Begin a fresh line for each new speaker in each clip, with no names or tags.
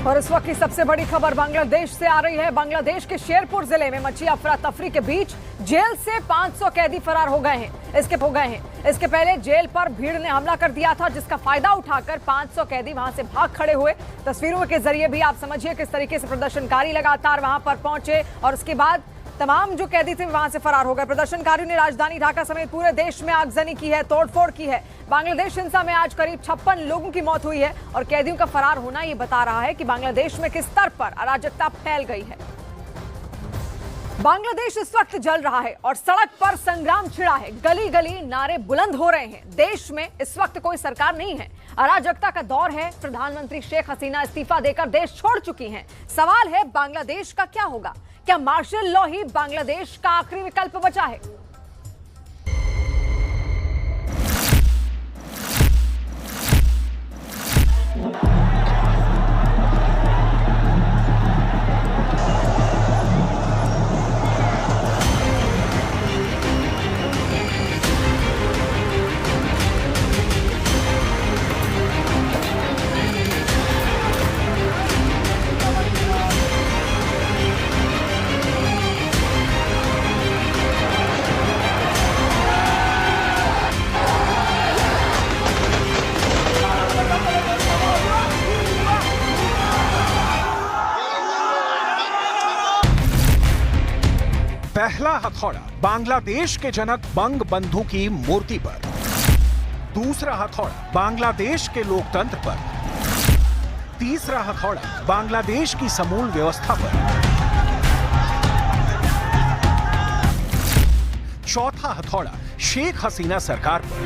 और इस वक्त की सबसे बड़ी खबर बांग्लादेश से आ रही है। बांग्लादेश के शेरपुर जिले में मची अफरा तफरी के बीच जेल से 500 कैदी फरार हो गए हैं। इसके पहले जेल पर भीड़ ने हमला कर दिया था, जिसका फायदा उठाकर 500 कैदी वहां से भाग खड़े हुए। तस्वीरों के जरिए भी आप समझिए किस तरीके से प्रदर्शनकारी लगातार वहां पर पहुंचे और उसके बाद तमाम जो कैदी थे वहां से फरार हो गए। प्रदर्शनकारियों ने राजधानी ढाका समेत पूरे देश में आगजनी की है, तोड़फोड़ की है। बांग्लादेश हिंसा में आज करीब 56 लोगों की मौत हुई है और कैदियों का फरार होना ये बता रहा है कि बांग्लादेश में किस स्तर पर अराजकता फैल गई है। बांग्लादेश इस वक्त जल रहा है और सड़क पर संग्राम छिड़ा है। गली गली नारे बुलंद हो रहे हैं। देश में इस वक्त कोई सरकार नहीं है, अराजकता का दौर है। प्रधानमंत्री शेख हसीना इस्तीफा देकर देश छोड़ चुकी हैं। सवाल है बांग्लादेश का क्या होगा? क्या मार्शल लॉ ही बांग्लादेश का आखिरी विकल्प बचा है?
पहला हथौड़ा बांग्लादेश के जनक बंग बंधु की मूर्ति पर, दूसरा हथौड़ा बांग्लादेश के लोकतंत्र पर, तीसरा हथौड़ा बांग्लादेश की समूल व्यवस्था पर, चौथा हथौड़ा शेख हसीना सरकार पर।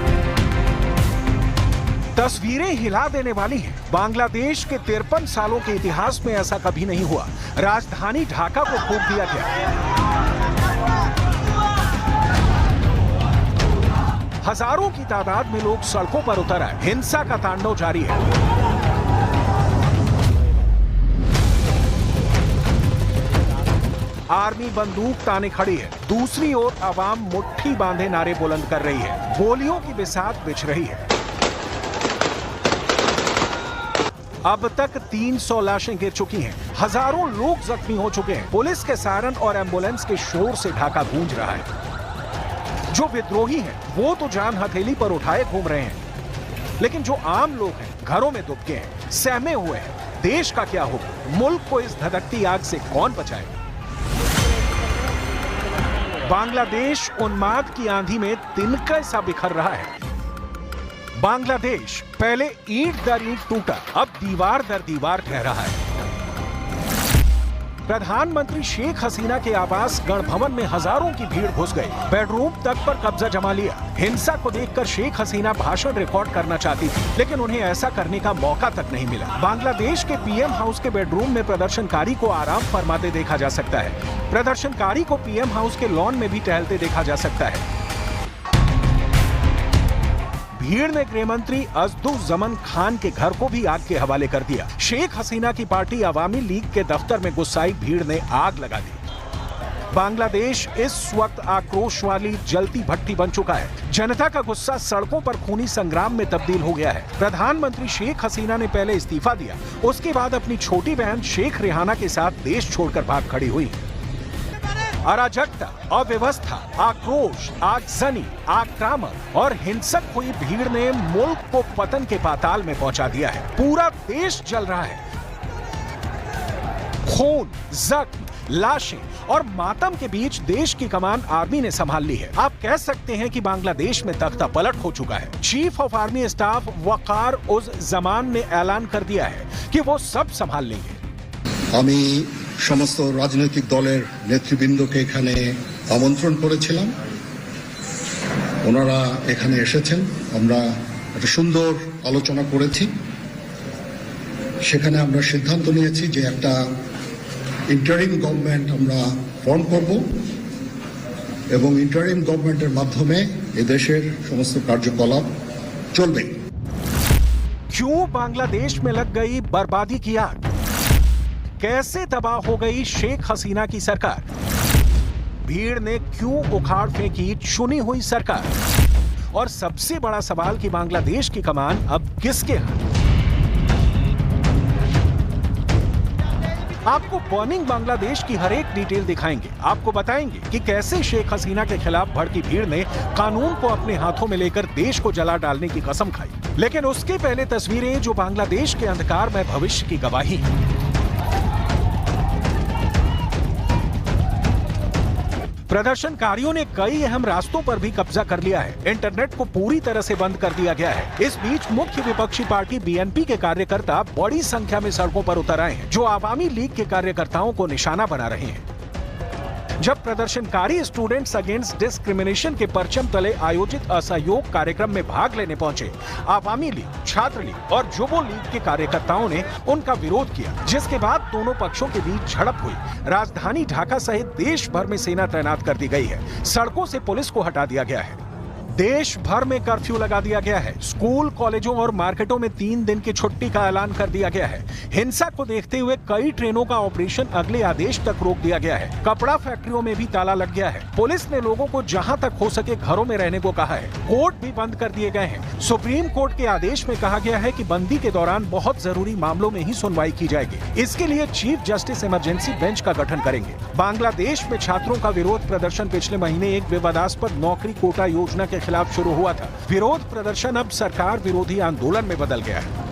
तस्वीरें हिला देने वाली हैं। बांग्लादेश के 53 सालों के इतिहास में ऐसा कभी नहीं हुआ। राजधानी ढाका को फूंक दिया गया। हजारों की तादाद में लोग सड़कों पर उतर आए। हिंसा का तांडव जारी है। आर्मी बंदूक ताने खड़ी है। दूसरी ओर आवाम मुट्ठी बांधे नारे बुलंद कर रही है। गोलियों की बिसात बिछ रही है। अब तक 300 लाशें गिर चुकी हैं। हजारों लोग जख्मी हो चुके हैं। पुलिस के सायरन और एम्बुलेंस के शोर से ढाका गूंज रहा है। जो विद्रोही हैं वो तो जान हथेली पर उठाए घूम रहे हैं, लेकिन जो आम लोग हैं घरों में दुबके हैं, सहमे हुए हैं। देश का क्या होगा? मुल्क को इस धधकती आग से कौन बचाएगा? बांग्लादेश उन्माद की आंधी में तिनका सा बिखर रहा है। बांग्लादेश पहले ईंट दर ईंट टूटा, अब दीवार दर दीवार ढह रहा है। प्रधानमंत्री शेख हसीना के आवास गण भवन में हजारों की भीड़ घुस गई। बेडरूम तक पर कब्जा जमा लिया। हिंसा को देखकर शेख हसीना भाषण रिकॉर्ड करना चाहती थी, लेकिन उन्हें ऐसा करने का मौका तक नहीं मिला। बांग्लादेश के पीएम हाउस के बेडरूम में प्रदर्शनकारी को आराम फरमाते देखा जा सकता है। प्रदर्शनकारी को पीएम हाउस के लॉन में भी टहलते देखा जा सकता है। भीड़ ने गृह मंत्री अज़दुज़्ज़मन खान के घर को भी आग के हवाले कर दिया। शेख हसीना की पार्टी अवामी लीग के दफ्तर में गुस्साई भीड़ ने आग लगा दी। बांग्लादेश इस वक्त आक्रोश वाली जलती भट्टी बन चुका है। जनता का गुस्सा सड़कों पर खूनी संग्राम में तब्दील हो गया है। प्रधानमंत्री शेख हसीना ने पहले इस्तीफा दिया, उसके बाद अपनी छोटी बहन शेख रेहाना के साथ देश छोड़कर भाग खड़ी हुई। अराजकता, अव्यवस्था, आक्रोश, आगजनी, आक्रामक और हिंसक हुई भीड़ ने मुल्क को पतन के पाताल में पहुंचा दिया है। पूरा देश जल रहा है। खून, जख्म, लाशें और मातम के बीच देश की कमान आर्मी ने संभाल ली है। आप कह सकते हैं कि बांग्लादेश में तख्ता पलट हो चुका है। चीफ ऑफ आर्मी स्टाफ वकार उज जमान ने ऐलान कर दिया है कि वो सब संभाल लेंगे।
समस्त राजनैतिक दलेर नेतृबृंदके एखाने आमंत्रण करेছিলাম। ওনারা এখানে এসেছেন। আমরা একটা সুন্দর আলোচনা করেছি। সেখানে আমরা সিদ্ধান্ত নিয়েছি যে একটা ইন্টারিম গভর্নমেন্ট আমরা ফর্ম করব এবং ইন্টারিম গভর্নমেন্টের মাধ্যমে এই দেশের সমস্ত কার্যকলাপ চলবে।
क्यों बांग्लादेश में लग गई बर्बादी की आग? कैसे तबाह हो गई शेख हसीना की सरकार? भीड़ ने क्यों उखाड़ फेंकी चुनी हुई सरकार? और सबसे बड़ा सवाल कि बांग्लादेश की कमान अब किसके हाथ? आपको बर्निंग बांग्लादेश की हर एक डिटेल दिखाएंगे। आपको बताएंगे कि कैसे शेख हसीना के खिलाफ भड़की भीड़ ने कानून को अपने हाथों में लेकर देश को जला डालने की कसम खाई। लेकिन उसके पहले तस्वीरें जो बांग्लादेश के अंधकार में भविष्य की गवाही है। प्रदर्शनकारियों ने कई अहम रास्तों पर भी कब्जा कर लिया है। इंटरनेट को पूरी तरह से बंद कर दिया गया है। इस बीच मुख्य विपक्षी पार्टी बीएनपी के कार्यकर्ता बड़ी संख्या में सड़कों पर उतर आए हैं, जो आवामी लीग के कार्यकर्ताओं को निशाना बना रहे हैं। जब प्रदर्शनकारी स्टूडेंट्स अगेंस्ट डिस्क्रिमिनेशन के परचम तले आयोजित असहयोग कार्यक्रम में भाग लेने पहुंचे, आवामी लीग, छात्र लीग और जुबो लीग के कार्यकर्ताओं ने उनका विरोध किया, जिसके बाद दोनों पक्षों के बीच झड़प हुई। राजधानी ढाका सहित देश भर में सेना तैनात कर दी गई है। सड़कों से पुलिस को हटा दिया गया है। देश भर में कर्फ्यू लगा दिया गया है। स्कूल, कॉलेजों और मार्केटों में 3 दिन की छुट्टी का ऐलान कर दिया गया है। हिंसा को देखते हुए कई ट्रेनों का ऑपरेशन अगले आदेश तक रोक दिया गया है। कपड़ा फैक्ट्रियों में भी ताला लग गया है। पुलिस ने लोगों को जहां तक हो सके घरों में रहने को कहा है। कोर्ट भी बंद कर दिए गए हैं। सुप्रीम कोर्ट के आदेश में कहा गया है कि बंदी के दौरान बहुत जरूरी मामलों में ही सुनवाई की जाएगी। इसके लिए चीफ जस्टिस इमरजेंसी बेंच का गठन करेंगे। बांग्लादेश में छात्रों का विरोध प्रदर्शन पिछले महीने एक विवादास्पद नौकरी कोटा योजना के खिलाफ शुरू हुआ था। विरोध प्रदर्शन अब सरकार विरोधी आंदोलन में बदल गया है।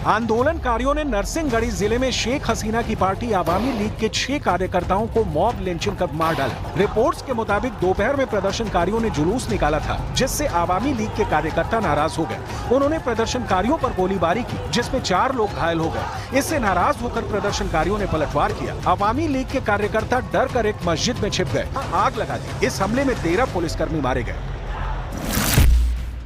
आंदोलनकारियों ने नरसिंहगढ़ी जिले में शेख हसीना की पार्टी आवामी लीग के 6 कार्यकर्ताओं को मॉब लिंचिंग कर मार डाला। रिपोर्ट्स के मुताबिक दोपहर में प्रदर्शनकारियों ने जुलूस निकाला था, जिससे आवामी लीग के कार्यकर्ता नाराज हो गए। उन्होंने प्रदर्शनकारियों पर गोलीबारी की, जिसमें 4 लोग घायल हो गए। इससे नाराज होकर प्रदर्शनकारियों ने पलटवार किया। आवामी लीग के कार्यकर्ता डर कर एक मस्जिद में छिप गए, आग लगा दी। इस हमले में 13 पुलिसकर्मी मारे गए।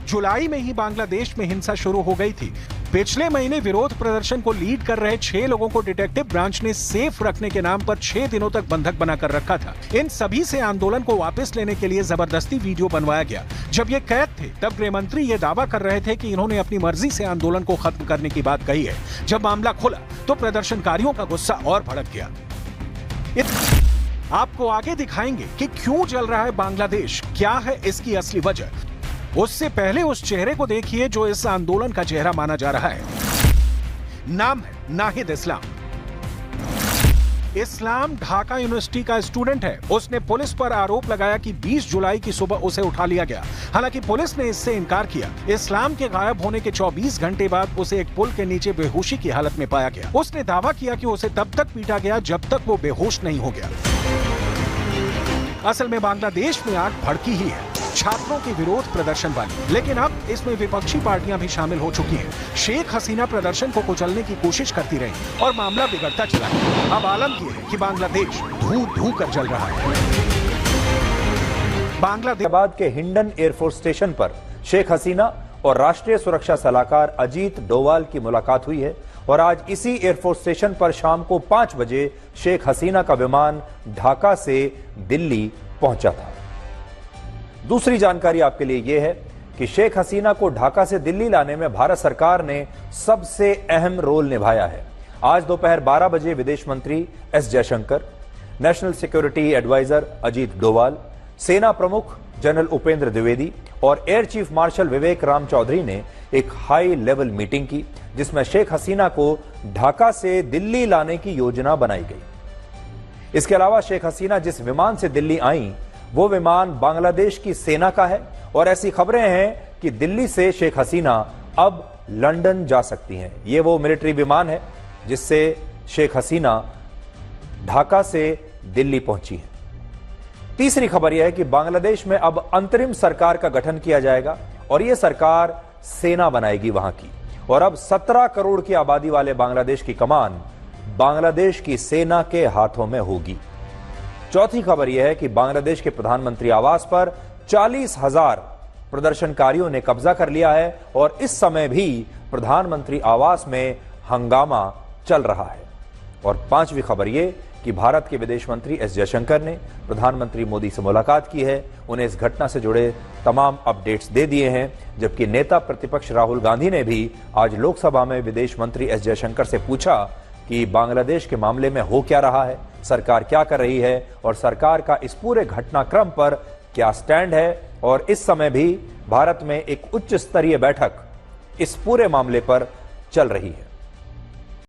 जुलाई में ही बांग्लादेश में हिंसा शुरू हो गई थी। पिछले महीने विरोध प्रदर्शन को लीड कर रहे 6 लोगों को डिटेक्टिव ब्रांच ने सेफ रखने के नाम पर 6 दिनों तक बंधक बनाकर रखा था। इन सभी से आंदोलन को वापस लेने के लिए जबरदस्ती वीडियो बनवाया गया। जब ये कैद थे, तब गृह मंत्री ये दावा कर रहे थे कि इन्होंने अपनी मर्जी से आंदोलन को खत्म करने की बात कही है। जब मामला खुला तो प्रदर्शनकारियों का गुस्सा और भड़क गया। आपको आगे दिखाएंगे कि क्यों जल रहा है बांग्लादेश, क्या है इसकी असली वजह। उससे पहले उस चेहरे को देखिए जो इस आंदोलन का चेहरा माना जा रहा है। नाम है नाहिद इस्लाम। इस्लाम ढाका यूनिवर्सिटी का स्टूडेंट है। उसने पुलिस पर आरोप लगाया कि 20 जुलाई की सुबह उसे उठा लिया गया। हालांकि पुलिस ने इससे इनकार किया। इस्लाम के गायब होने के 24 घंटे बाद उसे एक पुल के नीचे बेहोशी की हालत में पाया गया। उसने दावा किया कि उसे तब तक पीटा गया जब तक वो बेहोश नहीं हो गया। असल में बांग्लादेश में आग भड़की ही है, छात्रों के विरोध प्रदर्शन वाली। लेकिन अब इसमें विपक्षी पार्टियां भी शामिल हो चुकी हैं। शेख हसीना प्रदर्शन को कुचलने की कोशिश करती रही और मामला बिगड़ता चला गया। अब आलम यह है कि बांग्लादेश धू कर जल रहा है।
बांग्लादेश के हिंडन एयरफोर्स स्टेशन पर शेख हसीना और राष्ट्रीय सुरक्षा सलाहकार अजीत डोवाल की मुलाकात हुई है और आज इसी एयरफोर्स स्टेशन पर शाम को 5 बजे शेख हसीना का विमान ढाका से दिल्ली पहुंचा था। दूसरी जानकारी आपके लिए यह है कि शेख हसीना को ढाका से दिल्ली लाने में भारत सरकार ने सबसे अहम रोल निभाया है। आज दोपहर 12 बजे विदेश मंत्री S Jaishankar, national security adviser Ajit Doval, सेना प्रमुख जनरल उपेंद्र द्विवेदी और air chief marshal Vivek Ram Chaudhary ने एक हाई लेवल मीटिंग की, जिसमें शेख हसीना को ढाका से दिल्ली लाने की योजना बनाई गई। इसके अलावा शेख हसीना जिस विमान से दिल्ली आई वो विमान बांग्लादेश की सेना का है और ऐसी खबरें हैं कि दिल्ली से शेख हसीना अब लंदन जा सकती हैं। ये वो मिलिट्री विमान है जिससे शेख हसीना ढाका से दिल्ली पहुंची है। तीसरी खबर यह है कि बांग्लादेश में अब अंतरिम सरकार का गठन किया जाएगा और यह सरकार सेना बनाएगी वहां की, और अब 17 करोड़ की आबादी वाले बांग्लादेश की कमान बांग्लादेश की सेना के हाथों में होगी। चौथी खबर यह है कि बांग्लादेश के प्रधानमंत्री आवास पर 40,000 प्रदर्शनकारियों ने कब्जा कर लिया है और इस समय भी प्रधानमंत्री आवास में हंगामा चल रहा है। और पांचवी खबर यह कि भारत के विदेश मंत्री एस जयशंकर ने प्रधानमंत्री मोदी से मुलाकात की है, उन्हें इस घटना से जुड़े तमाम अपडेट्स दे दिए हैं। जबकि नेता प्रतिपक्ष राहुल गांधी ने भी आज लोकसभा में विदेश मंत्री एस जयशंकर से पूछा कि बांग्लादेश के मामले में हो क्या रहा है, सरकार क्या कर रही है और सरकार का इस पूरे घटनाक्रम पर क्या स्टैंड है। और इस समय भी भारत में एक उच्च स्तरीय बैठक इस पूरे मामले पर चल रही है।